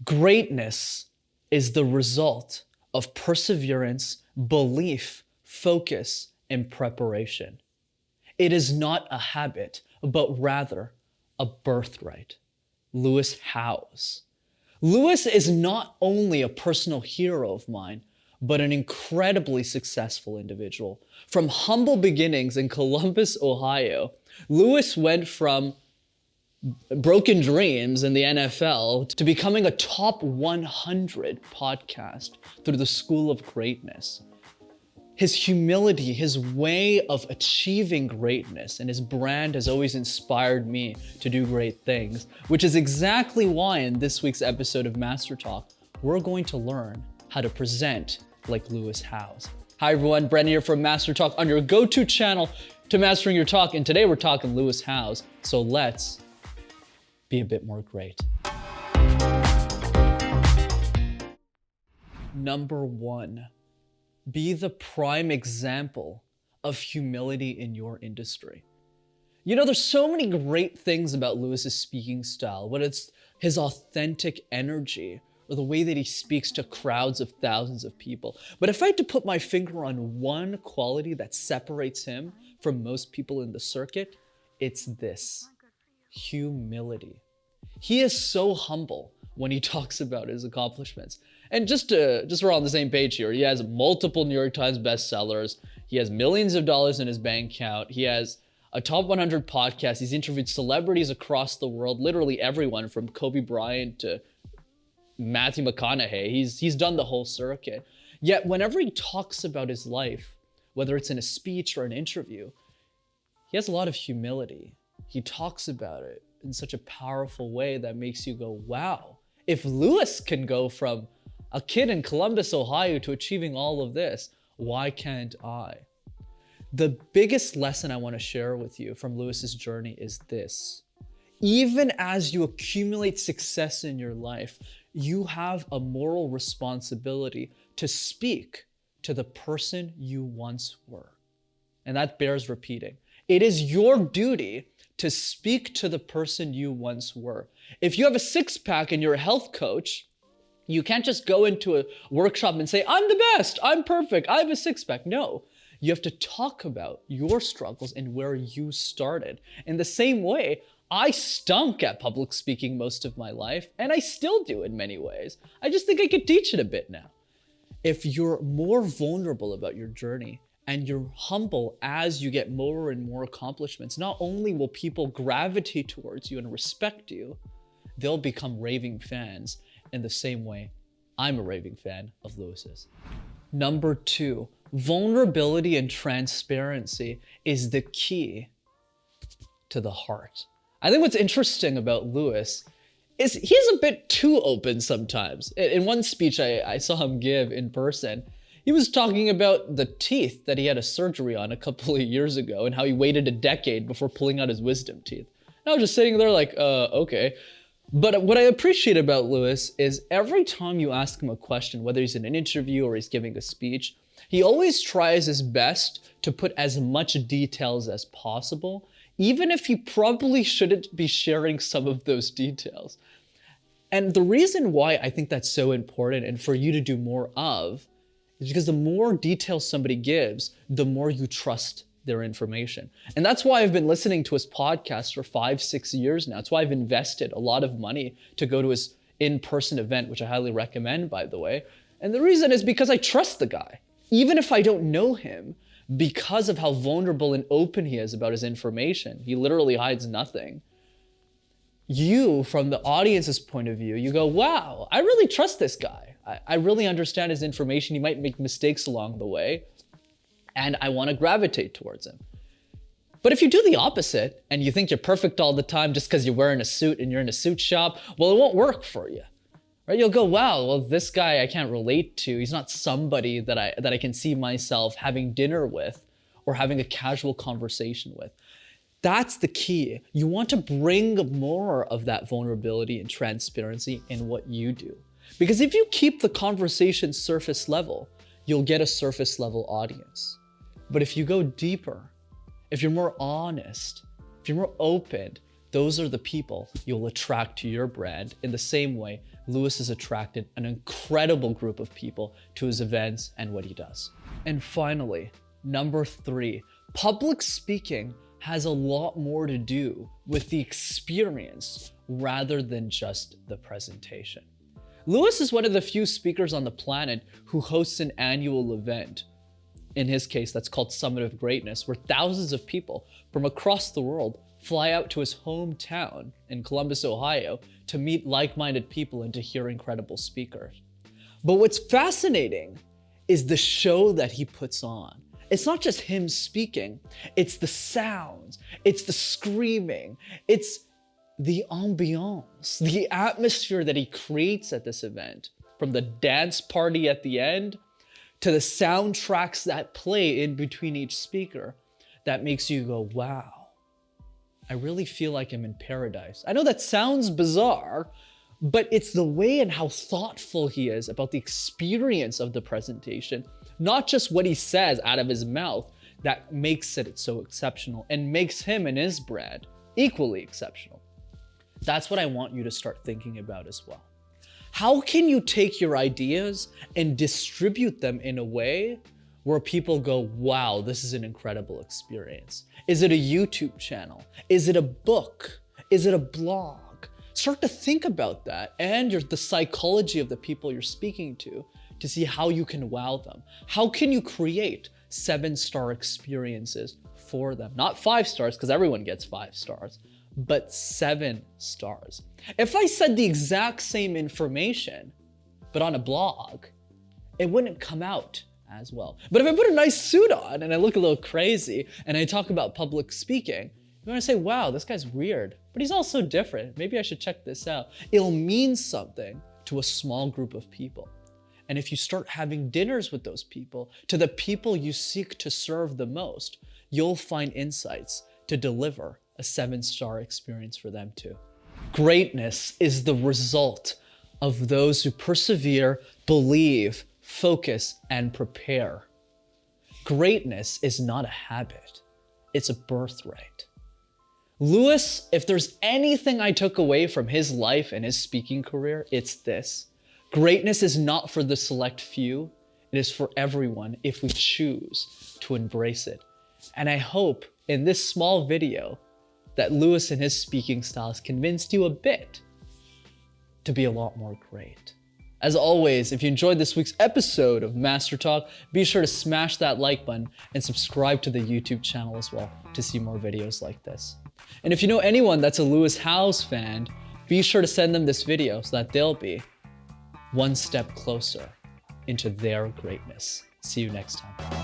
Greatness is the result of perseverance, belief, focus, and preparation. It is not a habit, but rather a birthright. Lewis Howes. Lewis is not only a personal hero of mine, but an incredibly successful individual. From humble beginnings in Columbus, Ohio, Lewis went from broken dreams in the NFL to becoming a top 100 podcast through the School of Greatness. His humility, his way of achieving greatness, and his brand has always inspired me to do great things, which is exactly why in this week's episode of MasterTalk, we're going to learn how to present like Lewis Howes. Hi everyone, Brendan here from MasterTalk on your go-to channel to mastering your talk, and today we're talking Lewis Howes, so let's be a bit more great. Number one, be the prime example of humility in your industry. You know, there's so many great things about Lewis's speaking style, whether it's his authentic energy or the way that he speaks to crowds of thousands of people. But if I had to put my finger on one quality that separates him from most people in the circuit, it's this: humility. He is so humble when he talks about his accomplishments. And just we're on the same page here, he has multiple New York Times bestsellers. He has millions of dollars in his bank account. He has a top 100 podcast. He's interviewed celebrities across the world, literally everyone from Kobe Bryant to Matthew McConaughey. He's done the whole circuit. Yet whenever he talks about his life, whether it's in a speech or an interview, he has a lot of humility. He talks about it in such a powerful way that makes you go, wow, if Lewis can go from a kid in Columbus, Ohio to achieving all of this, why can't I? The biggest lesson I want to share with you from Lewis's journey is this: even as you accumulate success in your life, you have a moral responsibility to speak to the person you once were. And that bears repeating. It is your duty to speak to the person you once were. If you have a six-pack and you're a health coach, you can't just go into a workshop and say, I'm the best, I'm perfect, I have a six-pack. No, you have to talk about your struggles and where you started. In the same way, I stunk at public speaking most of my life, and I still do in many ways. I just think I could teach it a bit now. If you're more vulnerable about your journey and you're humble as you get more and more accomplishments, not only will people gravitate towards you and respect you, they'll become raving fans in the same way I'm a raving fan of Lewis's. Number two, vulnerability and transparency is the key to the heart. I think what's interesting about Lewis is he's a bit too open sometimes. In one speech I saw him give in person, he was talking about the teeth that he had a surgery on a couple of years ago and how he waited a decade before pulling out his wisdom teeth. And I was just sitting there like, okay. But what I appreciate about Lewis is every time you ask him a question, whether he's in an interview or he's giving a speech, he always tries his best to put as much details as possible, even if he probably shouldn't be sharing some of those details. And the reason why I think that's so important and for you to do more of is because the more details somebody gives, the more you trust their information. And that's why I've been listening to his podcast for 5-6 years now. It's why I've invested a lot of money to go to his in-person event, which I highly recommend, by the way. And the reason is because I trust the guy, even if I don't know him, because of how vulnerable and open he is about his information. He literally hides nothing. You, from the audience's point of view, you go, wow, I really trust this guy. I really understand his information. He might make mistakes along the way, and I want to gravitate towards him. But if you do the opposite and you think you're perfect all the time just because you're wearing a suit and you're in a suit shop, well, it won't work for you, right? You'll go, wow, well, this guy I can't relate to. He's not somebody that I can see myself having dinner with or having a casual conversation with. That's the key. You want to bring more of that vulnerability and transparency in what you do. Because if you keep the conversation surface level, you'll get a surface level audience. But if you go deeper, if you're more honest, if you're more open, those are the people you'll attract to your brand. In the same way, Lewis has attracted an incredible group of people to his events and what he does. And finally, number 3, public speaking has a lot more to do with the experience rather than just the presentation. Lewis is one of the few speakers on the planet who hosts an annual event. In his case, that's called Summit of Greatness, where thousands of people from across the world fly out to his hometown in Columbus, Ohio, to meet like-minded people and to hear incredible speakers. But what's fascinating is the show that he puts on. It's not just him speaking, it's the sounds, it's the screaming, it's the ambiance, the atmosphere that he creates at this event, from the dance party at the end to the soundtracks that play in between each speaker, that makes you go, wow, I really feel like I'm in paradise. I know that sounds bizarre, but it's the way and how thoughtful he is about the experience of the presentation, not just what he says out of his mouth, that makes it so exceptional and makes him and his brand equally exceptional. That's what I want you to start thinking about as well. How can you take your ideas and distribute them in a way where people go, wow, this is an incredible experience? Is it a YouTube channel? Is it a book? Is it a blog? Start to think about that and the psychology of the people you're speaking to see how you can wow them. How can you create 7-star experiences for them? Not 5 stars, because everyone gets 5 stars, but 7 stars. If I said the exact same information, but on a blog, it wouldn't come out as well. But if I put a nice suit on and I look a little crazy and I talk about public speaking, you're gonna say, wow, this guy's weird, but he's also different. Maybe I should check this out. It'll mean something to a small group of people. And if you start having dinners with those people, to the people you seek to serve the most, you'll find insights to deliver a 7-star experience for them too. Greatness is the result of those who persevere, believe, focus, and prepare. Greatness is not a habit, it's a birthright. Lewis, if there's anything I took away from his life and his speaking career, it's this. Greatness is not for the select few, it is for everyone if we choose to embrace it. And I hope in this small video that Lewis and his speaking style has convinced you a bit to be a lot more great. As always, if you enjoyed this week's episode of MasterTalk, be sure to smash that like button and subscribe to the YouTube channel as well to see more videos like this. And if you know anyone that's a Lewis Howes fan, be sure to send them this video so that they'll be one step closer into their greatness. See you next time.